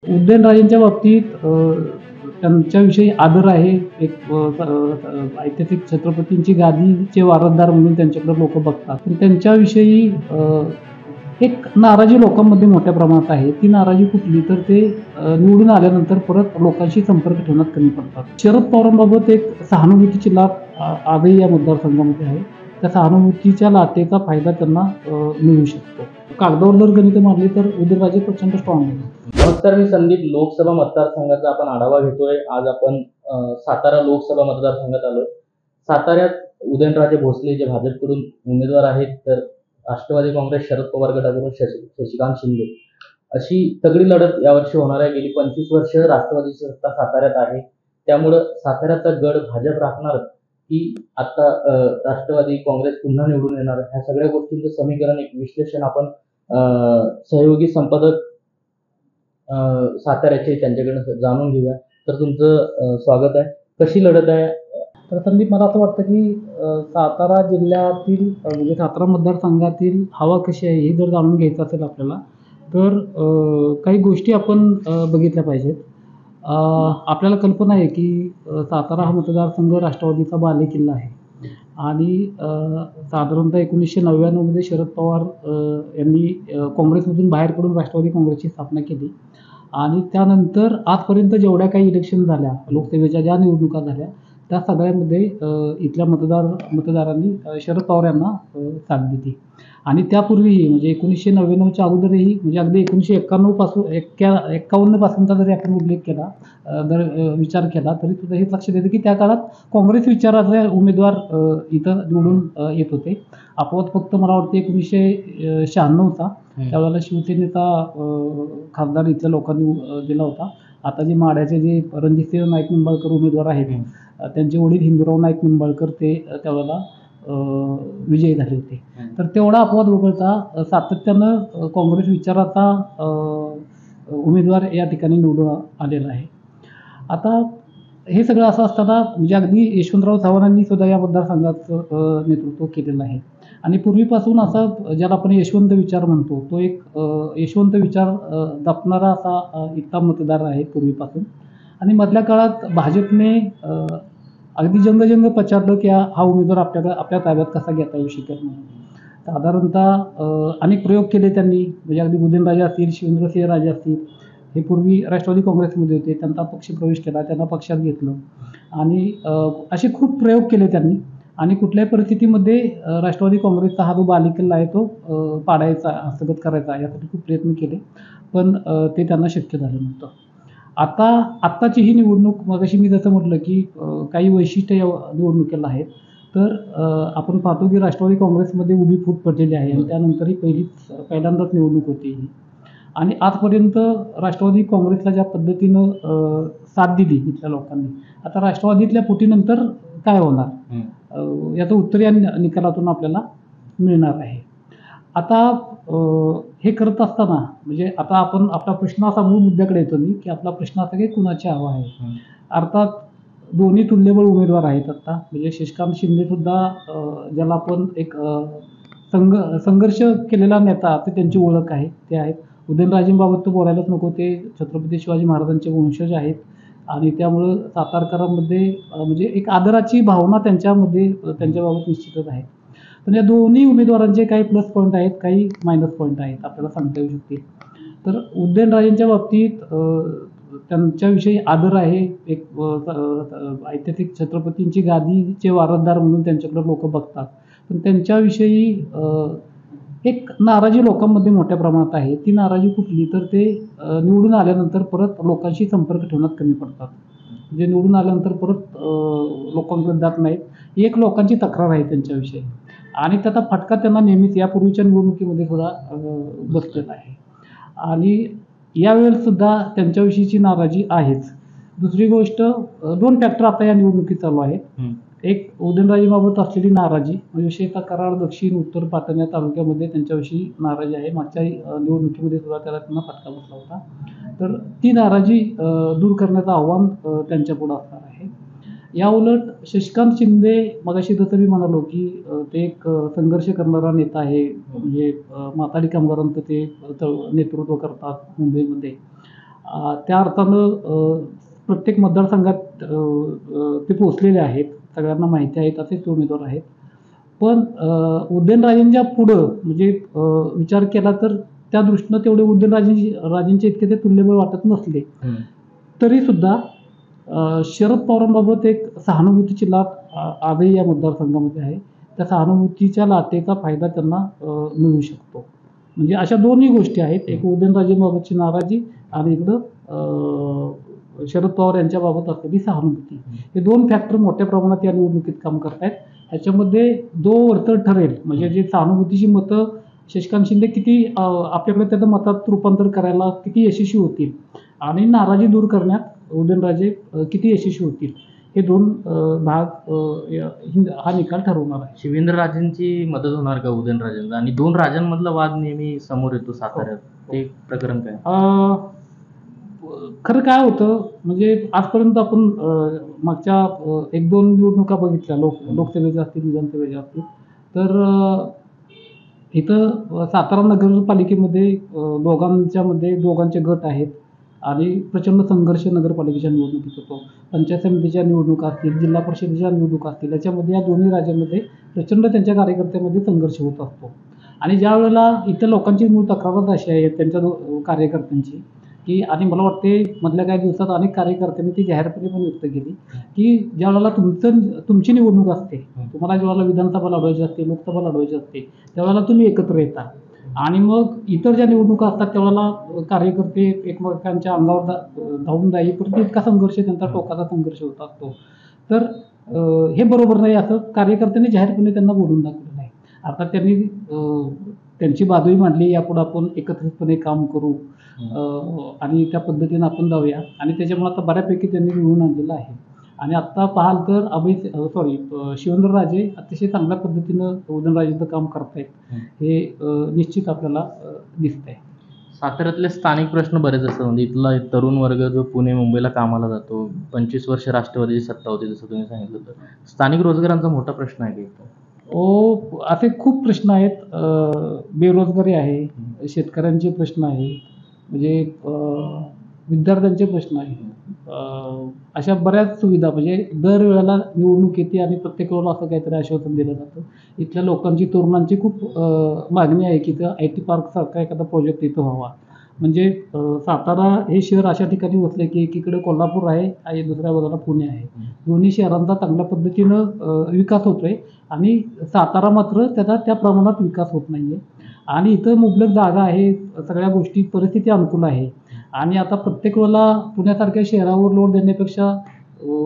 उदयनराजेंच्या बाबतीत त्यांच्याविषयी आदर आहे. एक ऐतिहासिक छत्रपतींची गादीचे वारसदार म्हणून त्यांच्याकडे लोक बघतात. पण त्यांच्याविषयी एक नाराजी लोकांमध्ये मोठ्या प्रमाणात आहे. ती नाराजी कुठली तर ते निवडून आल्यानंतर परत लोकांशी संपर्क ठेवण्यात कमी पडतात. शरद पवारांबाबत एक सहानुभूतीची लाट आजही या मतदारसंघामध्ये आहे. त्या सहानुभूतीच्या लाटेचा फायदा त्यांना मिळू शकतो. कागदावर जर गणित मारली तर उदयनराजे प्रचंड स्ट्रॉंग आहे. नमस्कार, मी संदीप. लोकसभा मतदारसंघाचा आपण आढावा घेतोय. आज आपण सातारा लोकसभा मतदारसंघात आलोय. साताऱ्यात उदयनराजे भोसले जे भाजपकडून उमेदवार आहेत, तर राष्ट्रवादी काँग्रेस शरद पवार गटाकडून शशिकांत शिंदे अशी तगडी लढत यावर्षी होणार आहे. गेली 25 वर्ष राष्ट्रवादीची सत्ता साताऱ्यात आहे. त्यामुळं साताऱ्याचा गड भाजप राखणार की आता राष्ट्रवादी काँग्रेस पुन्हा निवडून येणार, ह्या सगळ्या गोष्टींचं समीकरण, एक विश्लेषण आपण सहयोगी संपादक साताऱ्याचे त्यांच्याकडून जाणून घेऊया. तर तुमचं स्वागत आहे. कशी लढत आहे? तर संदीप, मला असं वाटतं की सातारा जिल्ह्यातील म्हणजे सातारा मतदारसंघातील हवा कशी आहे हे जर जाणून घ्यायचं असेल आपल्याला, तर काही गोष्टी आपण बघितल्या पाहिजेत. आपल्याला कल्पना आहे की सातारा हा मतदारसंघ राष्ट्रवादीचा बालेकिल्ला आहे आणि साधारणतः 1999 शरद पवार यांनी काँग्रेसमधून बाहेर पडून राष्ट्रवादी काँग्रेसची स्थापना केली आणि त्यानंतर आजपर्यंत जेवढ्या काही इलेक्शन झाल्या, लोकसभेच्या ज्या निवडणुका झाल्या, त्या सगळ्यामध्ये इथल्या मतदारांनी शरद पवार यांना साथ दिली. आणि त्यापूर्वीही म्हणजे 1999च्या अगोदरही, म्हणजे अगदी 1991 पासून 51 पासूनचा जरी आपण उल्लेख केला, जर विचार केला तरी सुद्धा हेच लक्षात येतं की त्या काळात काँग्रेस विचाराचे उमेदवार इथं निवडून येत होते. अपवाद फक्त मला वाटतं 1996चा, त्यावेळेला शिवसेनेचा खासदार इथल्या लोकांनी दिला होता. आता जे माढ्याचे जे रणजितसिंह नाईक निंबाळकर उमेदवार आहेत, त्यांचे वडील हिंदूराव नाईक निंबाळकर ते त्यावेळेला विजयी झाले होते. तर तेवढा अपवाद वगळता सातत्यानं काँग्रेस विचाराचा उमेदवार या ठिकाणी निवडून आलेला आहे. आता हे सगळं असं असताना म्हणजे अगदी यशवंतराव चव्हाणांनी सुद्धा या मतदारसंघाचं नेतृत्व केलेलं आहे आणि पूर्वीपासून असा ज्याला आपण यशवंत विचार म्हणतो, तो एक यशवंत विचार जपणारा असा इथला मतदार आहे पूर्वीपासून. आणि मधल्या काळात भाजपने अगदी जंग पछाडलं की हा उमेदवार आपल्या ताब्यात कसा घेता येऊ शकेल म्हणून. साधारणतः अनेक प्रयोग केले त्यांनी, म्हणजे अगदी उदयनराजे असतील, शिवेंद्रसिंहराजे असतील, हे पूर्वी राष्ट्रवादी काँग्रेसमध्ये होते, त्यांचा पक्ष प्रवेश केला, त्यांना पक्षात घेतलं आणि असे खूप प्रयोग केले त्यांनी. आणि कुठल्याही परिस्थितीमध्ये राष्ट्रवादी काँग्रेसचा हा जो बालेकिल्ला आहे तो पाडायचा, हस्तगत करायचा, यासाठी खूप प्रयत्न केले, पण ते त्यांना शक्य झालं नव्हतं. आत्ताची ही निवडणूक, मगाशी मी जसं म्हटलं की काही वैशिष्ट्य या निवडणुकीला आहेत. तर आपण पाहतो की राष्ट्रवादी काँग्रेसमध्ये उभी फूट पडलेली आहे आणि त्यानंतर ही पहिल्यांदाच निवडणूक होती ही. आणि आजपर्यंत राष्ट्रवादी काँग्रेसला ज्या पद्धतीनं साथ दिली इथल्या लोकांनी, आता राष्ट्रवादीतल्या फुटीनंतर काय होणार याचं उत्तर या निकालातून आपल्याला मिळणार आहे. आता हे करत असताना म्हणजे आता आपण आपला प्रश्न असा मूळ मुद्द्याकडे येतो मी, की आपला प्रश्न असा की कुणाची हवा आहे. अर्थात दोन्ही तुल्यबळ उमेदवार आहेत आता. म्हणजे शशिकांत शिंदे सुद्धा ज्याला आपण एक संघर्ष केलेला नेता, ते त्यांची ओळख आहे, ते आहेत. उदयनराजेंबाबत तर बोलायलाच नको, ते छत्रपती शिवाजी महाराजांचे वंशज आहेत आणि त्यामुळं सातारकरांमध्ये म्हणजे एक आदराची भावना त्यांच्याबाबत निश्चितच आहे. पण या दोन्ही उमेदवारांचे काही प्लस पॉईंट आहेत, काही मायनस पॉईंट आहेत, आपल्याला सांगता येऊ शकतील. तर उदयनराजेंच्या बाबतीत त्यांच्याविषयी आदर आहे. एक ऐतिहासिक छत्रपतींची गादीचे वारसदार म्हणून त्यांच्याकडे लोक बघतात. पण त्यांच्याविषयी एक नाराजी लोकांमध्ये मोठ्या प्रमाणात आहे. ती नाराजी कुठली तर ते निवडून आल्यानंतर परत लोकांशी संपर्क ठेवण्यात कमी पडतात. म्हणजे निवडून आल्यानंतर परत लोकांकडे जात नाहीत. एक लोकांची तक्रार आहे त्यांच्याविषयी आणि त्याचा फटका त्यांना नेहमीच यापूर्वीच्या निवडणुकीमध्ये सुद्धा बसलेला आहे आणि यावेळेस सुद्धा त्यांच्याविषयीची नाराजी आहेच. दुसरी गोष्ट, दोन फॅक्टर आता या निवडणुकीत चालू आहेत. एक, उदयनराजेबाबत असलेली नाराजी, म्हणजे विशेषतः कराड, दक्षिण, उत्तर पाटण या तालुक्यामध्ये त्यांच्याविषयी नाराजी आहे. मागच्या निवडणुकीमध्ये सुद्धा त्यांना फटका बसला होता. तर ती नाराजी दूर करण्याचं आव्हान त्यांच्यापुढे असणार आहे. या उलट शशिकांत शिंदे, मगाशी जसं मी म्हणालो की ते एक संघर्ष करणारा नेता आहे. म्हणजे माथाडी कामगारांचं ते नेतृत्व करतात मुंबईमध्ये त्या अर्थानं प्रत्येक मतदारसंघात ते पोचलेले आहेत, सगळ्यांना माहिती आहेत, असेच ते उमेदवार आहेत. पण उदयनराजेंच्या पुढं म्हणजे विचार केला तर त्या दृष्टीनं तेवढे उदयनराजेंचे इतके ते तुल्यबळ वाटत नसले तरी सुद्धा शरद पवारांबाबत एक सहानुभूतीची लाट आजही या मतदारसंघामध्ये आहे. त्या सहानुभूतीच्या लाटेचा फायदा त्यांना मिळू शकतो. म्हणजे अशा दोन्ही गोष्टी आहेत, एक उदयनराजेंबाबतची नाराजी आणि इकडं शरद पवार यांच्याबाबत असलेली सहानुभूती. हे दोन फॅक्टर मोठ्या प्रमाणात या निवडणुकीत काम करतायत. ह्याच्यामध्ये जो वरचढ ठरेल म्हणजे जे सहानुभूतीची मतं शशिकांत शिंदे किती आपल्याकडे त्याचं मतात रूपांतर करायला किती यशस्वी होतील आणि नाराजी दूर करण्यात उदयनराजे किती यशस्वी होतील, हे दोन भाग हा निकाल ठरवणार आहे. शिवेंद्रराजेंची मदत होणार का उदयनराजेंचा? आणि दोन राजांमधला वाद नेहमी समोर येतो साताऱ्यात, ते प्रकरण काय? खरं काय होतं म्हणजे आजपर्यंत आपण मागच्या 1-2 निवडणुका बघितल्या, लोकसभेच्या असतील, विधानसभेच्या असतील, तर इथं सातारा नगरपालिकेमध्ये दोघांचे गट आहेत आणि प्रचंड संघर्ष नगरपालिकेच्या निवडणुकीत होतो. पंचायत समितीच्या निवडणुका असतील, जिल्हा परिषदेच्या निवडणुका असतील, याच्यामध्ये या दोन्ही राज्यांमध्ये प्रचंड त्यांच्या कार्यकर्त्यांमध्ये संघर्ष होत असतो. आणि ज्या वेळेला इथं लोकांची मूळ तक्रारच अशी आहे त्यांच्या कार्यकर्त्यांची की, आणि मला वाटते मधल्या काही दिवसात अनेक कार्यकर्त्यांनी ती जाहीरपणे पण व्यक्त केली की ज्या वेळेला तुमची निवडणूक असते, तुम्हाला ज्या वेळेला विधानसभा लढवायची असते, लोकसभा लढवायची असते, त्यावेळेला तुम्ही एकत्र येता आणि मग इतर ज्या निवडणुका असतात त्यावेळेला कार्यकर्ते एकमेकांच्या अंगावर धावून जाईपर्यंत इतका संघर्ष, त्यांचा टोकाचा संघर्ष होत असतो. तर हे बरोबर नाही असं कार्यकर्त्यांनी जाहीरपणे त्यांना बोलून दाखवलं नाही. अर्थात त्यांनी त्यांची बाजूही मांडली, यापुढे आपण एकत्रितपणे काम करू आणि त्या पद्धतीनं आपण जाऊया, आणि त्याच्यामुळे आता बऱ्यापैकी त्यांनी निवडून आणलेलं आहे. आणि आत्ता पाहाल तर शिवेंद्रराजे अतिशय चांगल्या पद्धतीनं उदयनराजेंचं काम करतायत, हे निश्चित आपल्याला दिसतंय. साताऱ्यातले स्थानिक प्रश्न बरेच असतात. म्हणजे इथला तरुण वर्ग जो पुणे मुंबईला कामाला जातो, 25 वर्ष राष्ट्रवादीची सत्ता होती जसं तुम्ही सांगितलं, तर स्थानिक रोजगारांचा मोठा प्रश्न आहे का? असे खूप प्रश्न आहेत. बेरोजगारी आहे, शेतकऱ्यांचे प्रश्न आहे, म्हणजे विद्यार्थ्यांचे प्रश्न आहेत. अशा बऱ्याच सुविधा, म्हणजे दरवेळेला निवडणूक येते आणि प्रत्येक वेळेला असं काहीतरी आश्वासन दिलं जातं. इथल्या लोकांची, तरुणांची खूप मागणी आहे की इथं IT पार्कसारखा एखादा प्रोजेक्ट इथं व्हावा. म्हणजे सातारा हे शहर अशा ठिकाणी वसले की एकीकडे कोल्हापूर आहे आणि दुसऱ्या बाजूला पुणे आहे. दोन्ही शहरांचा चांगल्या पद्धतीनं विकास होतोय आणि सातारा मात्र त्याचा त्या प्रमाणात विकास होत नाहीये. आणि इथं मुबलक जागा आहे, सगळ्या गोष्टी, परिस्थिती अनुकूल आहे. आणि आता प्रत्येक वेळेला पुण्यासारख्या शहरावर लोड देण्यापेक्षा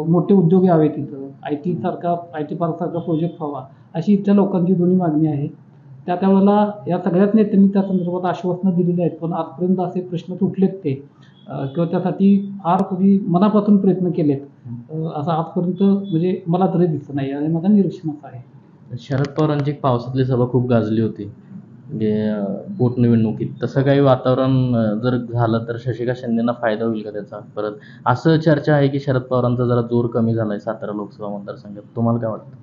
मोठे उद्योग यावेत तिथं, IT पार्कसारखा प्रोजेक्ट व्हावा, अशी इथल्या लोकांची दोन्ही मागणी आहे. त्यावेळेला या सगळ्याच नेत्यांनी त्या संदर्भात आश्वासनं दिलेली आहेत, पण आजपर्यंत असे प्रश्न तुटलेत ते किंवा त्यासाठी फार कधी मनापासून प्रयत्न केलेत असं आजपर्यंत म्हणजे मला तरी दिसत नाही, आणि माझं निरीक्षण असं आहे. शरद पवारांची एक पावसातली सभा खूप गाजली होती म्हणजे पोटनिवडणुकीत, तसं काही वातावरण जर झालं तर शशिकांत शिंदेंना फायदा होईल का त्याचा? परत असं चर्चा आहे की शरद पवारांचा जरा जोर कमी झालाय सातारा लोकसभा मतदारसंघात, तुम्हाला काय वाटतं?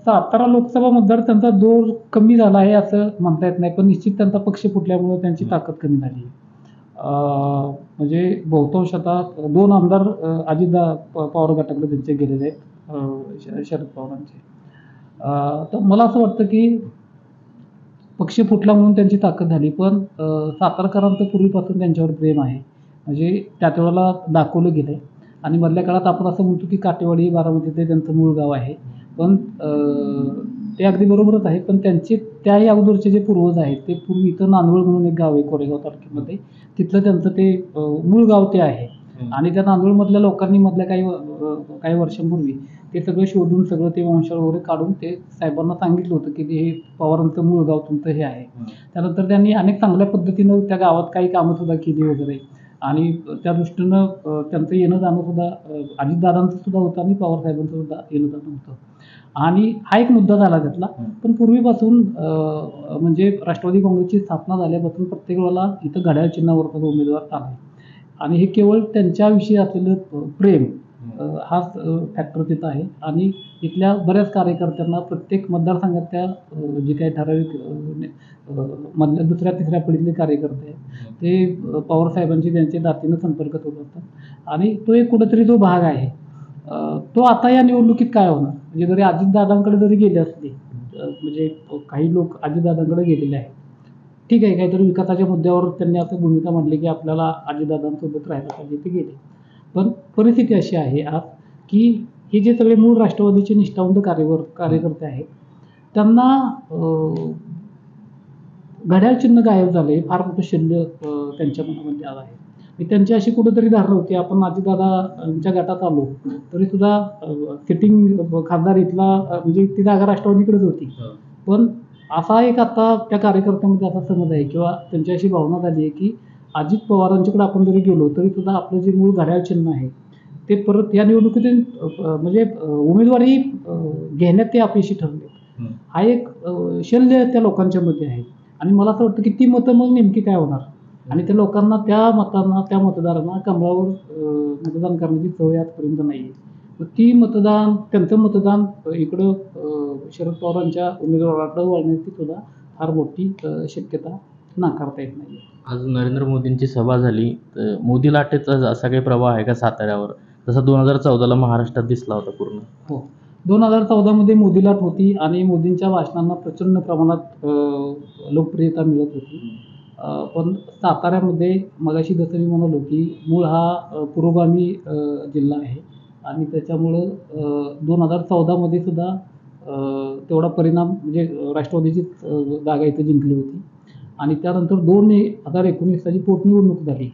सातारा लोकसभा मतदार त्यांचा जोर कमी झाला आहे असं म्हणता येत नाही, पण निश्चित त्यांचा पक्ष फुटल्यामुळे त्यांची ताकद कमी झाली. म्हणजे बहुतांश आता 2 आमदार पवार गटाकडे त्यांचे गेलेले आहेत, शरद पवारांचे. तर मला असं वाटतं की पक्ष फुटला म्हणून त्यांची ताकद झाली, पण सातारकरांचं पूर्वीपासून त्यांच्यावर प्रेम आहे, म्हणजे त्याच वेळेला दाखवलं गेलंय. आणि मधल्या काळात आपण असं म्हणतो की काटेवाडी, बारामती ते त्यांचं मूळ गाव आहे, पण ते अगदी बरोबरच आहे. पण त्यांचे त्याही अगोदरचे जे पूर्वज आहेत ते पूर्वी इथं नांदवळ म्हणून एक गाव आहे कोरेगाव तालुक्यामध्ये, तिथलं त्यांचं ते मूळ गाव ते आहे. आणि त्या नांदवळमधल्या लोकांनी मधल्या काही वर्षांपूर्वी ते सगळं शोधून, सगळं ते वंशावळ वगैरे काढून ते साहेबांना सांगितलं होतं की हे पवारांचं मूळ गाव तुमचं हे आहे. त्यानंतर त्यांनी अनेक चांगल्या पद्धतीनं त्या गावात काही कामं सुद्धा केली वगैरे, आणि त्या दृष्टीनं त्यांचं येणं जाणं सुद्धा अजितदादांचं सुद्धा होतं आणि पवारसाहेबांचं सुद्धा येणं जाणं होतं. आणि हा एक मुद्दा झाला त्यातला. पण पूर्वीपासून म्हणजे राष्ट्रवादी काँग्रेसची स्थापना झाल्यापासून प्रत्येक वेळेला इथं घड्याळ चिन्हावरचा उमेदवार आला, आणि हे केवळ त्यांच्याविषयी असलेलं प्रेम हाच फॅक्टर तिथं आहे. आणि इथल्या बऱ्याच कार्यकर्त्यांना प्रत्येक मतदारसंघातल्या जे काही ठराविक मधल्या दुसऱ्या तिसऱ्या पिढीतले कार्यकर्ते आहेत ते पवारसाहेबांशी त्यांचे नातीनं संपर्कात होत असतात. आणि तो एक कुठेतरी जो भाग आहे तो आता या निवडणुकीत काय होणार, म्हणजे जरी अजितदादांकडे जरी गेले असले म्हणजे काही लोक अजितदादांकडे गेलेले आहेत, ठीक आहे, काहीतरी विकासाच्या मुद्द्यावर त्यांनी असं भूमिका मांडली की आपल्याला अजितदादांसोबत राहायला पाहिजे, ते गेले. पण परिस्थिती अशी आहे आज की हे जे सगळे मूळ राष्ट्रवादीचे निष्ठावंत कार्यकर्ते आहेत त्यांना घड्याळ चिन्ह गायब झाले, फार मोठं शल्य त्यांच्या मनामध्ये आलं आहे. त्यांची अशी कुठेतरी धारणा होती, आपण अजितदादांच्या गटात आलो तरी सुद्धा सिटिंग खासदार इथला म्हणजे ती जागा राष्ट्रवादीकडेच होती. पण असा एक आता त्या कार्यकर्त्यांमध्ये असा समज आहे किंवा त्यांची अशी भावना झाली आहे की अजित पवारांच्याकडे आपण जरी गेलो तरी सुद्धा आपलं जे मूळ घड्याळ चिन्ह आहे ते परत या निवडणुकीत म्हणजे उमेदवारी घेण्यात ते अपयशी ठरले. हा एक शल्य त्या लोकांच्या मध्ये आहे. आणि मला असं वाटतं की ती मतं मग नेमकी काय होणार, आणि त्या लोकांना त्या मतदारांना कमळावर मतदान करण्याची सवय आजपर्यंत नाही आहे. ती त्यांचं मतदान इकडं शरद पवारांच्या उमेदवाराकडे वळण्याची सुद्धा फार मोठी शक्यता नाकारता येत नाही. आज नरेंद्र मोदींची सभा झाली, तर मोदी लाटेचा असा काही प्रभाव आहे का साताऱ्यावर, जसा 2014ला महाराष्ट्रात दिसला होता पूर्ण? हो, 2014मध्ये मोदी लाट होती आणि मोदींच्या भाषणांना प्रचंड प्रमाणात लोकप्रियता मिळत होती. पण साताऱ्यामध्ये मगाशी जसं मी म्हणालो की मूळ हा पुरोगामी जिल्हा आहे आणि त्याच्यामुळं 2014मध्ये सुद्धा तेवढा परिणाम म्हणजे राष्ट्रवादीची जागा इथे जिंकली होती. आणि त्यानंतर 2019 साली पोटनिवडणूक झाली,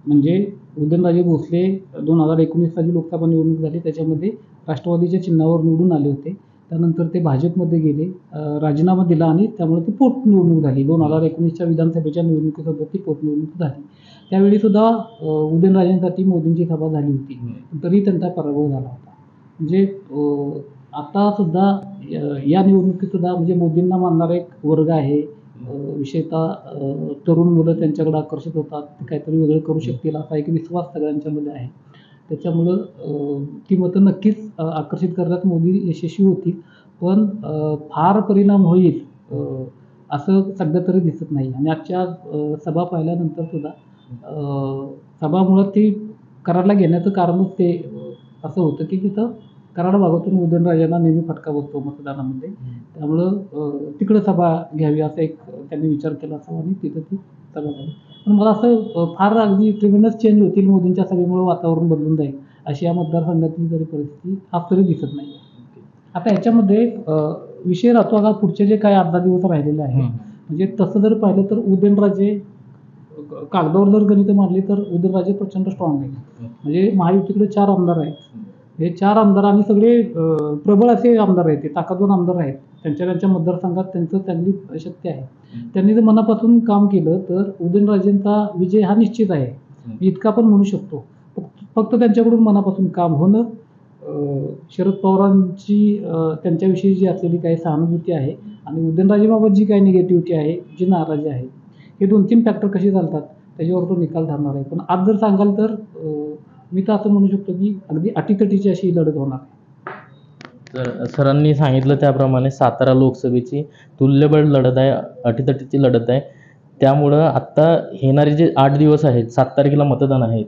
म्हणजे उदयनराजे भोसले 2019 साली लोकसभा निवडणूक झाली, त्याच्यामध्ये राष्ट्रवादीच्या चिन्हावर निवडून आले होते. त्यानंतर ते भाजपमध्ये गेले, राजीनामा दिला आणि त्यामुळे ती पोटनिवडणूक झाली. 2019च्या विधानसभेच्या निवडणुकीसोबत ती पोटनिवडणूक झाली. त्यावेळी सुद्धा उदयनराजेंसाठी मोदींची सभा झाली होती, तरी त्यांचा पराभव झाला होता. म्हणजे आता सुद्धा या निवडणुकीत सुद्धा म्हणजे मोदींना मानणारा एक वर्ग आहे, विशेषतः तरुण मुलं त्यांच्याकडे आकर्षित होतात, ते काहीतरी वेगळं करू शकतील असा एक विश्वास सगळ्यांच्यामध्ये आहे. त्याच्यामुळं ती मतं नक्कीच आकर्षित करण्यात मोदी यशस्वी होतील. पण फार परिणाम होईल असं सध्या तरी दिसत नाही. आणि आजच्या सभा पाहिल्यानंतर सुद्धा सभामुळं ती कराडला घेण्याचं कारणच ते असं होतं की तिथं कराड भागातून उदयनराजेंना नेहमी फटका बसतो मतदानामध्ये, त्यामुळं तिकडं सभा घ्यावी असा एक त्यांनी विचार केला असावा आणि तिथं ती सभा झाली. पण मला असं फार अगदी ट्रिमेंडस चेंज होतील मोदींच्या सभेमुळे वातावरण बदलून जाईल अशी या मतदारसंघातली तरी परिस्थिती आज तरी दिसत नाही. आता याच्यामध्ये विषय राहतो का पुढचे जे काही 10 दिवस राहिलेले आहे, म्हणजे तसं जर पाहिलं तर उदयनराजे कागदावर जर गणित मांडली तर उदयनराजे प्रचंड स्ट्रॉंग आहे. म्हणजे महायुतीकडे 4 आमदार आहेत, हे 4 आमदार आणि सगळे प्रबळ असे आमदार आहेत, ते ताकदवान आमदार आहेत. त्यांच्या मतदारसंघात त्यांनी शक्ती आहे. त्यांनी जर मनापासून काम केलं तर उदयनराजेंचा विजय हा निश्चित आहे, इतका पण म्हणू शकतो. फक्त त्यांच्याकडून मनापासून काम होणं, शरद पवारांची त्यांच्याविषयी जी असलेली काही सहानुभूती आहे आणि उदयनराजेबाबत जी काही निगेटिव्हिटी आहे, जी नाराजी आहे, हे 2-3 फॅक्टर कसे चालतात त्याच्यावर तो निकाल ठरणार आहे. पण आज जर सांगाल तर मी तर असं म्हणू शकतो की अगदी अटीतटीची अशी लढत होणार आहे. तर सरांनी सांगितलं त्याप्रमाणे सातारा लोकसभेची तुल्यबळ लढत आहे, अटीतटीची लढत आहे. त्यामुळं आत्ता येणारे जे 8 दिवस आहेत, 7 तारखेला मतदान आहे,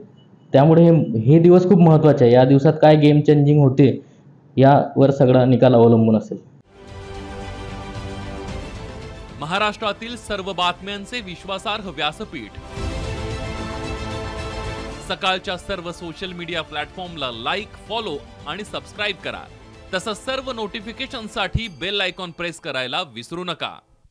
त्यामुळे हे दिवस खूप महत्त्वाचे आहे. या दिवसात काय गेम चेंजिंग होते यावर सगळा निकाल अवलंबून असेल. महाराष्ट्रातील सर्व बातम्यांचे विश्वासार्ह व्यासपीठ, सकाळच्या सर्व सोशल मीडिया प्लॅटफॉर्मला लाईक, फॉलो आणि सबस्क्राईब करा. तसंच सर्व नोटिफिकेशनसाठी बेल आयकॉन प्रेस करायला विसरू नका.